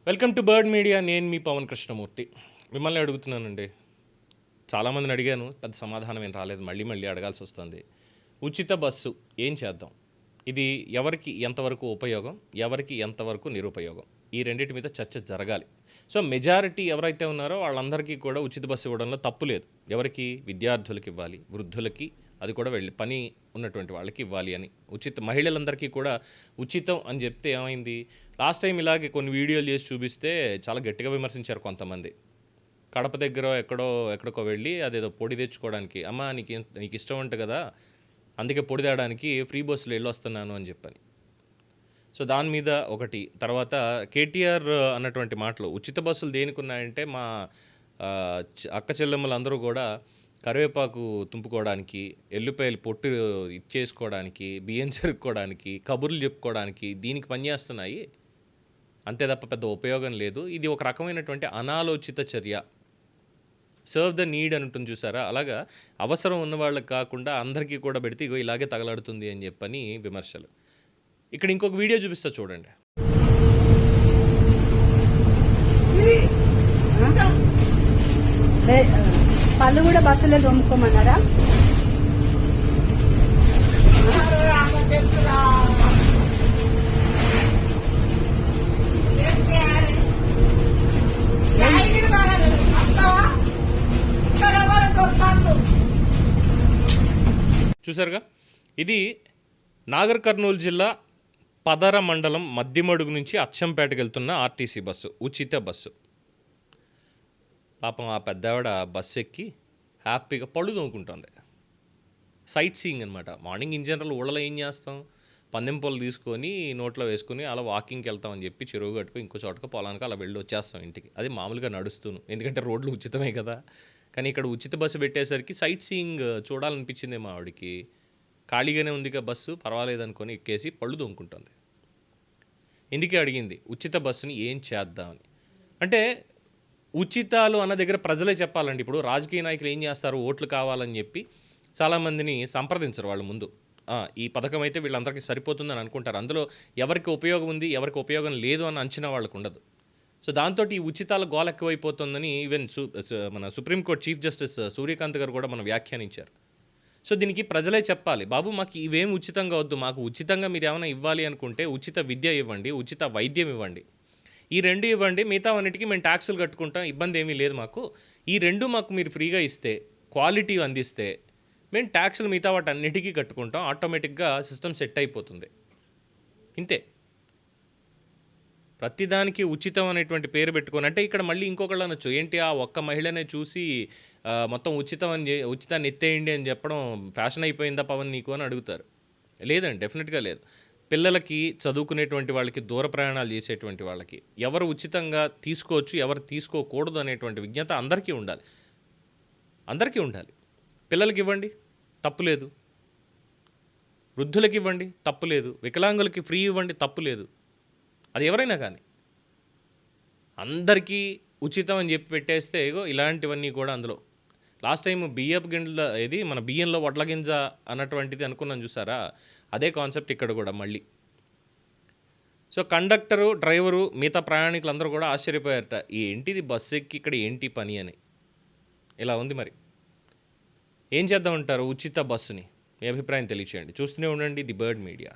Welcome to bird media. నేను మీ పవన్ కృష్ణమూర్తి. మిమ్మల్ని అడుగుతున్నానండి. చాలామందిని అడిగాను, పెద్ద సమాధానం ఏం రాలేదు. మళ్ళీ అడగాల్సి వస్తుంది. ఉచిత బస్సు ఏం చేద్దాం? ఇది ఎవరికి ఎంతవరకు ఉపయోగం, ఎవరికి ఎంతవరకు నిరుపయోగం? ఈ రెండింటి మీద చర్చ జరగాలి. సో మెజారిటీ ఎవరైతే ఉన్నారో వాళ్ళందరికీ కూడా ఉచిత బస్సు ఇవ్వడంలో తప్పు లేదు. ఎవరికి? విద్యార్థులకి ఇవ్వాలి, వృద్ధులకి, అది కూడా వెళ్ళి పని ఉన్నటువంటి వాళ్ళకి ఇవ్వాలి అని. మహిళలందరికీ కూడా ఉచితం అని చెప్తే ఏమైంది? లాస్ట్ టైం ఇలాగే కొన్ని వీడియోలు చేసి చూపిస్తే చాలా గట్టిగా విమర్శించారు కొంతమంది. కడప దగ్గర ఎక్కడికో వెళ్ళి అదేదో పొడి తెచ్చుకోవడానికి, అమ్మ నీకు ఇష్టం అంట కదా, అందుకే పొడి తేయడానికి ఫ్రీ బస్సులో వెళ్ళొస్తున్నాను అని చెప్పని. సో దాని మీద ఒకటి. తర్వాత కేటీఆర్ అన్నటువంటి మాటలు, ఉచిత బస్సులు దేనికి ఉన్నాయంటే మా అక్క చెల్లెమ్మలు అందరూ కూడా కరివేపాకు తుంపుకోవడానికి, ఎల్లిపాయలు పొట్టు ఇచ్చేసుకోవడానికి, బియ్యం చెరుక్కోవడానికి, కబుర్లు చెప్పుకోవడానికి దీనికి పనిచేస్తున్నాయి. అంతే తప్ప పెద్ద ఉపయోగం లేదు. ఇది ఒక రకమైనటువంటి అనాలోచిత చర్య. సర్వ్ ద నీడ్ అని ఉంటుంది చూసారా, అలాగా అవసరం ఉన్న వాళ్ళకి కాకుండా అందరికీ కూడా పెడితే ఇగో ఇలాగే తగలాడుతుంది అని చెప్పని విమర్శలు. ఇక్కడ ఇంకొక వీడియో చూపిస్తా చూడండి. పళ్ళు కూడా బస్సులో తోముకోమన్నారా? చూసారుగా, ఇది నాగర్ కర్నూలు జిల్లా పదర మండలం మద్దిమడుగు నుంచి అచ్చంపేటకు వెళ్తున్న ఆర్టీసీ బస్సు, ఉచిత బస్సు. పాపం ఆ పెద్దావిడ బస్సు ఎక్కి హ్యాపీగా పళ్ళు తోముకుంటుంది. సైట్ సీయింగ్ అనమాట. మార్నింగ్ ఇన్ జనరల్ ఊళ్ళలో ఏం చేస్తాం? పందెం పొలం తీసుకొని నోట్లో వేసుకొని అలా వాకింగ్కి వెళ్తామని చెప్పి చెరువు గట్టుకు ఇంకో చోటకు పొలానికి అలా వెళ్ళి వచ్చేస్తాం ఇంటికి. అది మామూలుగా నడుస్తూను, ఎందుకంటే రోడ్లు ఉచితమే కదా. కానీ ఇక్కడ ఉచిత బస్సు పెట్టేసరికి సైట్ సీయింగ్ చూడాలనిపించింది మా ఆవిడికి. ఖాళీగానే ఉందిగా బస్సు, పర్వాలేదనుకొని ఎక్కేసి పళ్ళు తోముకుంటుంది. ఎందుకే అడిగింది ఉచిత బస్సుని ఏం చేద్దామని. అంటే ఉచితాలు అన్న దగ్గర ప్రజలే చెప్పాలండి. ఇప్పుడు రాజకీయ నాయకులు ఏం చేస్తారు? ఓట్లు కావాలని చెప్పి చాలామందిని సంప్రదించరు వాళ్ళు ముందు. ఈ పథకం అయితే వీళ్ళందరికీ సరిపోతుందని అనుకుంటారు. అందులో ఎవరికి ఉపయోగం ఉంది, ఎవరికి ఉపయోగం లేదు అన్న అంచనా వాళ్ళకు ఉండదు. సో దాంతో ఈ ఉచితాల గోల ఎక్కువైపోతుందని ఈవెన్ మన సుప్రీంకోర్టు చీఫ్ జస్టిస్ సూర్యకాంత్ గారు కూడా మనం వ్యాఖ్యానించారు. సో దీనికి ప్రజలే చెప్పాలి, బాబు మాకు ఇవేం ఉచితంగా వద్దు, మాకు ఉచితంగా మీరు ఏమైనా ఇవ్వాలి అనుకుంటే ఉచిత విద్య ఇవ్వండి, ఉచిత వైద్యం ఇవ్వండి, ఈ రెండు ఇవ్వండి, మిగతా అన్నిటికీ మేము ట్యాక్సులు కట్టుకుంటాం, ఇబ్బంది ఏమీ లేదు మాకు. ఈ రెండు మాకు మీరు ఫ్రీగా ఇస్తే, క్వాలిటీ అందిస్తే మేము ట్యాక్సులు మిగతా వాటి అన్నిటికీ కట్టుకుంటాం, ఆటోమేటిక్గా సిస్టమ్ సెట్ అయిపోతుంది. ఇంతే. ప్రతిదానికి ఉచితం అనేటువంటి పేరు పెట్టుకొని, అంటే ఇక్కడ మళ్ళీ ఇంకొకళ్ళు అనొచ్చు, ఏంటి ఆ ఒక్క మహిళనే చూసి మొత్తం ఉచితాన్ని ఎత్తేయండి అని చెప్పడం ఫ్యాషన్ అయిపోయిందా పవన్ నీకు అని అడుగుతారు. లేదండి, డెఫినెట్గా లేదు. పిల్లలకి, చదువుకునేటువంటి వాళ్ళకి, దూర ప్రయాణాలు చేసేటువంటి వాళ్ళకి ఎవరు ఉచితంగా తీసుకోవచ్చు, ఎవరు తీసుకోకూడదు అనేటువంటి విజ్ఞత అందరికీ ఉండాలి. పిల్లలకి ఇవ్వండి, తప్పులేదు. వృద్ధులకి ఇవ్వండి, తప్పులేదు. వికలాంగులకి ఫ్రీ ఇవ్వండి, తప్పులేదు. అది ఎవరైనా కానీ అందరికీ ఉచితం అని చెప్పి పెట్టేస్తే ఇగో ఇలాంటివన్నీ కూడా అందులో. లాస్ట్ టైం బియ్యపు గింజల ఇది మన బియ్యంలో వడ్ల గింజ అన్నటువంటిది అనుకున్నాను చూసారా, అదే కాన్సెప్ట్ ఇక్కడ కూడా మళ్ళీ. సో కండక్టరు, డ్రైవరు, మిగతా ప్రయాణికులందరూ కూడా ఆశ్చర్యపోయారట, ఏంటిది బస్సు ఎక్కి ఇక్కడ ఏంటి పని అని. ఇలా ఉంది మరి. ఏం చేద్దామంటారు ఉచిత బస్సుని? మీ అభిప్రాయం తెలియచేయండి. చూస్తూనే ఉండండి ది బర్డ్ మీడియా.